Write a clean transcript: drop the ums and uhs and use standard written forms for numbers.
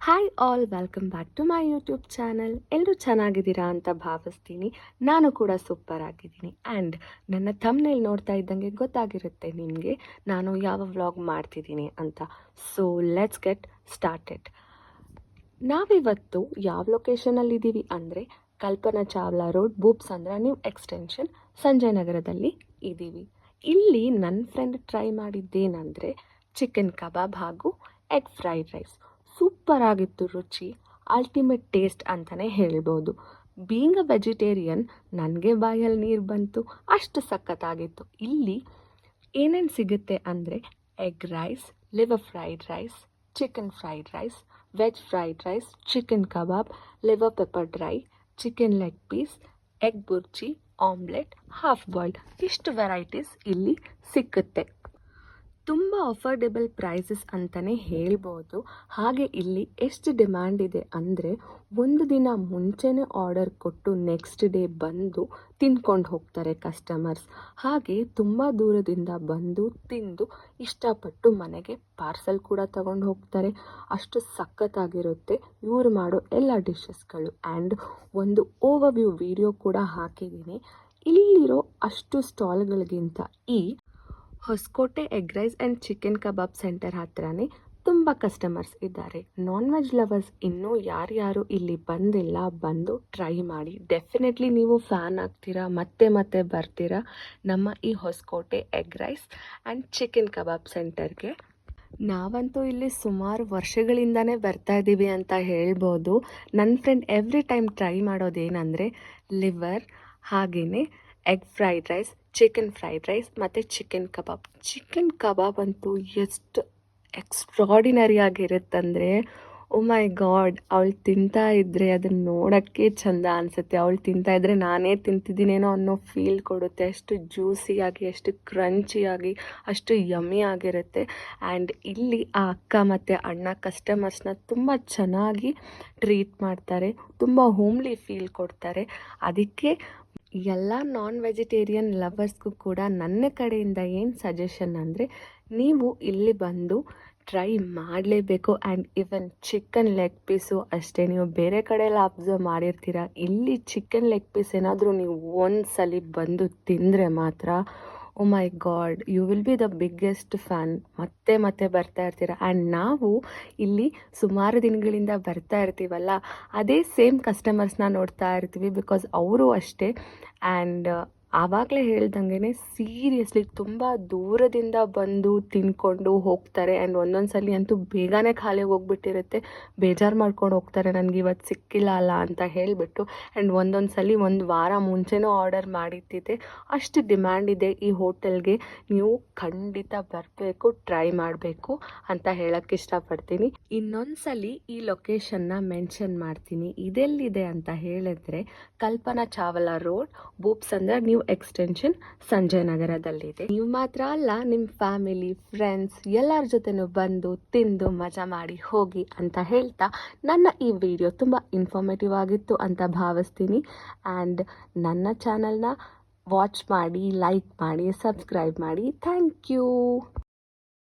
Hi all, welcome back to my YouTube channel. ಎಲ್ಲರೂ ಚೆನ್ನಾಗಿದ್ದೀರಾ ಅಂತ ಭಾವಿಸ್ತೀನಿ. ನಾನು ಕೂಡ ಸೂಪರ್ ಆಗಿದ್ದೀನಿ. ಆ್ಯಂಡ್ ನನ್ನ ಥಂಬ್ನೇಲ್ ನೋಡ್ತಾ ಇದ್ದಂಗೆ ಗೊತ್ತಾಗಿರುತ್ತೆ ನಿಮಗೆ ನಾನು ಯಾವ ವ್ಲಾಗ್ ಮಾಡ್ತಿದ್ದೀನಿ ಅಂತ. So let's get started. ನಾವಿವತ್ತು ಯಾವ ಲೊಕೇಶನಲ್ಲಿದ್ದೀವಿ ಅಂದರೆ Kalpana Chawla road, Boopasandra new extension, Sanjay ನಗರದಲ್ಲಿ ಇದ್ದೀವಿ. ಇಲ್ಲಿ ನನ್ನ ಫ್ರೆಂಡ್ ಟ್ರೈ ಮಾಡಿದ್ದೇನೆಂದರೆ ಚಿಕನ್ ಕಬಾಬ್ ಹಾಗೂ ಎಗ್ ಫ್ರೈಡ್ ರೈಸ್. ಸೂಪರ್ ಆಗಿತ್ತು, ರುಚಿ ಅಲ್ಟಿಮೇಟ್ ಟೇಸ್ಟ್ ಅಂತಲೇ ಹೇಳ್ಬೋದು. ಬೀಯಿಂಗ್ ಅ ವೆಜಿಟೇರಿಯನ್ ನನಗೆ ಬಾಯಲ್ಲಿ ನೀರು ಬಂತು, ಅಷ್ಟು ಸಖತ್ತಾಗಿತ್ತು. ಇಲ್ಲಿ ಏನೇನು ಸಿಗುತ್ತೆ ಅಂದರೆ egg rice, liver fried rice, chicken fried rice, veg fried rice, chicken kebab, liver pepper dry, chicken leg piece, egg burji, omelette, half boiled, ಇಷ್ಟು ವೆರೈಟೀಸ್ ಇಲ್ಲಿ ಸಿಕ್ಕುತ್ತೆ. ತುಂಬ ಅಫೋರ್ಡೆಬಲ್ ಪ್ರೈಸಸ್ ಅಂತಲೇ ಹೇಳ್ಬೋದು. ಹಾಗೆ ಇಲ್ಲಿ ಎಷ್ಟು ಡಿಮ್ಯಾಂಡ್ ಇದೆ ಅಂದರೆ ಒಂದು ದಿನ ಮುಂಚೆನೇ ಆರ್ಡರ್ ಕೊಟ್ಟು ನೆಕ್ಸ್ಟ್ ಡೇ ಬಂದು ತಿಂದ್ಕೊಂಡು ಹೋಗ್ತಾರೆ ಕಸ್ಟಮರ್ಸ್. ಹಾಗೆ ತುಂಬ ದೂರದಿಂದ ಬಂದು ತಿಂದು ಇಷ್ಟಪಟ್ಟು ಮನೆಗೆ ಪಾರ್ಸಲ್ ಕೂಡ ತಗೊಂಡು ಹೋಗ್ತಾರೆ. ಅಷ್ಟು ಸಖತ್ತಾಗಿರುತ್ತೆ ಇವ್ರು ಮಾಡೋ ಎಲ್ಲ ಡಿಶಸ್ಗಳು. ಆ್ಯಂಡ್ ಒಂದು ಓವರ್ವ್ಯೂ ವಿಡಿಯೋ ಕೂಡ ಹಾಕಿದ್ದೀನಿ. ಇಲ್ಲಿರೋ ಅಷ್ಟು ಸ್ಟಾಲ್ಗಳಿಗಿಂತ ಈ Hosakote egg rice and chicken kebab centre ಹತ್ರನೇ ತುಂಬ ಕಸ್ಟಮರ್ಸ್ ಇದ್ದಾರೆ. ನಾನ್ ವೆಜ್ ಲವರ್ಸ್ ಇನ್ನೂ ಯಾರ್ಯಾರು ಇಲ್ಲಿ ಬಂದಿಲ್ಲ, ಬಂದು ಟ್ರೈ ಮಾಡಿ. ಡೆಫಿನೆಟ್ಲಿ ನೀವು ಫ್ಯಾನ್ ಆಗ್ತೀರಾ, ಮತ್ತೆ ಮತ್ತೆ ಬರ್ತೀರಾ ನಮ್ಮ ಈ Hosakote egg rice and chicken kebab ಸೆಂಟರ್ಗೆ. ನಾವಂತೂ ಇಲ್ಲಿ ಸುಮಾರು ವರ್ಷಗಳಿಂದನೇ ಬರ್ತಾ ಇದ್ದೀವಿ ಅಂತ ಹೇಳ್ಬೋದು. ನನ್ನ ಫ್ರೆಂಡ್ ಎವ್ರಿ ಟೈಮ್ ಟ್ರೈ ಮಾಡೋದೇನೆಂದರೆ ಲಿವರ್, ಹಾಗೆಯೇ egg fried rice, chicken fried rice ಮತ್ತು ಚಿಕನ್ ಕಬಾಬ್. ಚಿಕನ್ ಕಬಾಬ್ ಅಂತೂ ಎಷ್ಟು ಎಕ್ಸ್ಟ್ರಾಡಿನರಿ ಆಗಿರುತ್ತಂದರೆ, ಓ ಮೈ ಗಾಡ್, ಅವಳು ತಿಂತಾ ಇದ್ದರೆ ಅದನ್ನು ನೋಡೋಕ್ಕೆ ಚೆಂದ ಅನಿಸುತ್ತೆ. ಅವಳು ತಿಂತಾ ಇದ್ದರೆ ನಾನೇ ತಿಂತಿದ್ದೀನೇನೋ ಅನ್ನೋ ಫೀಲ್ ಕೊಡುತ್ತೆ. ಅಷ್ಟು ಜ್ಯೂಸಿಯಾಗಿ, ಅಷ್ಟು ಕ್ರಂಚಿಯಾಗಿ, ಅಷ್ಟು ಯಮ್ಮಿ ಆಗಿರುತ್ತೆ. ಆ್ಯಂಡ್ ಇಲ್ಲಿ ಆ ಅಕ್ಕ ಮತ್ತು ಅಣ್ಣ ಕಸ್ಟಮರ್ಸ್ನ ತುಂಬ ಚೆನ್ನಾಗಿ ಟ್ರೀಟ್ ಮಾಡ್ತಾರೆ, ತುಂಬ ಹೋಮ್ಲಿ ಫೀಲ್ ಕೊಡ್ತಾರೆ. ಅದಕ್ಕೆ ಎಲ್ಲ ನಾನ್ ವೆಜಿಟೇರಿಯನ್ ಲವರ್ಸ್ಗೂ ಕೂಡ ನನ್ನ ಕಡೆಯಿಂದ ಏನು ಸಜೆಷನ್ ಅಂದರೆ ನೀವು ಇಲ್ಲಿ ಬಂದು ಟ್ರೈ ಮಾಡಲೇಬೇಕು. And even chicken leg piece ಅಷ್ಟೇ. ನೀವು ಬೇರೆ ಕಡೆ ಎಲ್ಲ ಅಬ್ಸರ್ವ್ ಮಾಡಿರ್ತೀರ, ಇಲ್ಲಿ ಚಿಕನ್ ಲೆಗ್ ಪೀಸ್ ಏನಾದರೂ ನೀವು ಒಂದು ಸಲ ಬಂದು ತಿಂದರೆ ಮಾತ್ರ oh my god, you will be the biggest fan. ಮತ್ತೆ ಮತ್ತೆ ಬರ್ತಾ ಇರ್ತೀರ. ಆ್ಯಂಡ್ ನಾವು ಇಲ್ಲಿ ಸುಮಾರು ದಿನಗಳಿಂದ ಬರ್ತಾ ಇರ್ತೀವಲ್ಲ, ಅದೇ ಸೇಮ್ ಕಸ್ಟಮರ್ಸ್ನ ನೋಡ್ತಾ ಇರ್ತೀವಿ. ಬಿಕಾಸ್ ಅವರು ಅಷ್ಟೇ. ಆ್ಯಂಡ್ ಆವಾಗಲೇ ಹೇಳ್ದಂಗೆ ಸೀರಿಯಸ್ಲಿ ತುಂಬ ದೂರದಿಂದ ಬಂದು ತಿಂದ್ಕೊಂಡು ಹೋಗ್ತಾರೆ. ಆ್ಯಂಡ್ ಒಂದೊಂದು ಸಲ ಅಂತೂ ಬೇಗನೆ ಖಾಲಿ ಹೋಗ್ಬಿಟ್ಟಿರುತ್ತೆ. ಬೇಜಾರು ಮಾಡ್ಕೊಂಡು ಹೋಗ್ತಾರೆ, ನನಗೆ ಇವತ್ತು ಸಿಕ್ಕಿಲ್ಲ ಅಲ್ಲ ಅಂತ ಹೇಳಿಬಿಟ್ಟು. ಆ್ಯಂಡ್ ಒಂದೊಂದು ಸಲ ಒಂದು ವಾರ ಮುಂಚೆನೂ ಆರ್ಡರ್ ಮಾಡಿದ್ದಿದೆ. ಅಷ್ಟು ಡಿಮ್ಯಾಂಡ್ ಇದೆ ಈ ಹೋಟೆಲ್ಗೆ. ನೀವು ಖಂಡಿತ ಬರಬೇಕು, ಟ್ರೈ ಮಾಡಬೇಕು ಅಂತ ಹೇಳೋಕ್ಕೆ ಇಷ್ಟಪಡ್ತೀನಿ. ಇನ್ನೊಂದು ಸಲ ಈ ಲೊಕೇಶನ್ನ ಮೆನ್ಷನ್ ಮಾಡ್ತೀನಿ. ಇದೆಲ್ಲಿದೆ ಅಂತ ಹೇಳಿದ್ರೆ Kalpana Chawla road, Boopasandra new extension, Sanjay ನಗರದಲ್ಲಿದೆ. ನೀವು ಮಾತ್ರ ಅಲ್ಲ, ನಿಮ್ಮ ಫ್ಯಾಮಿಲಿ, ಫ್ರೆಂಡ್ಸ್ ಎಲ್ಲರ ಜೊತೆನೂ ಬಂದು ತಿಂದು ಮಜಾ ಮಾಡಿ ಹೋಗಿ ಅಂತ ಹೇಳ್ತಾ ನನ್ನ ಈ ವಿಡಿಯೋ ತುಂಬ ಇನ್ಫಾರ್ಮೇಟಿವ್ ಆಗಿತ್ತು ಅಂತ ಭಾವಿಸ್ತೀನಿ. ಆ್ಯಂಡ್ ನನ್ನ ಚಾನಲ್ನ ವಾಚ್ ಮಾಡಿ, ಲೈಕ್ ಮಾಡಿ, ಸಬ್ಸ್ಕ್ರೈಬ್ ಮಾಡಿ. Thank you.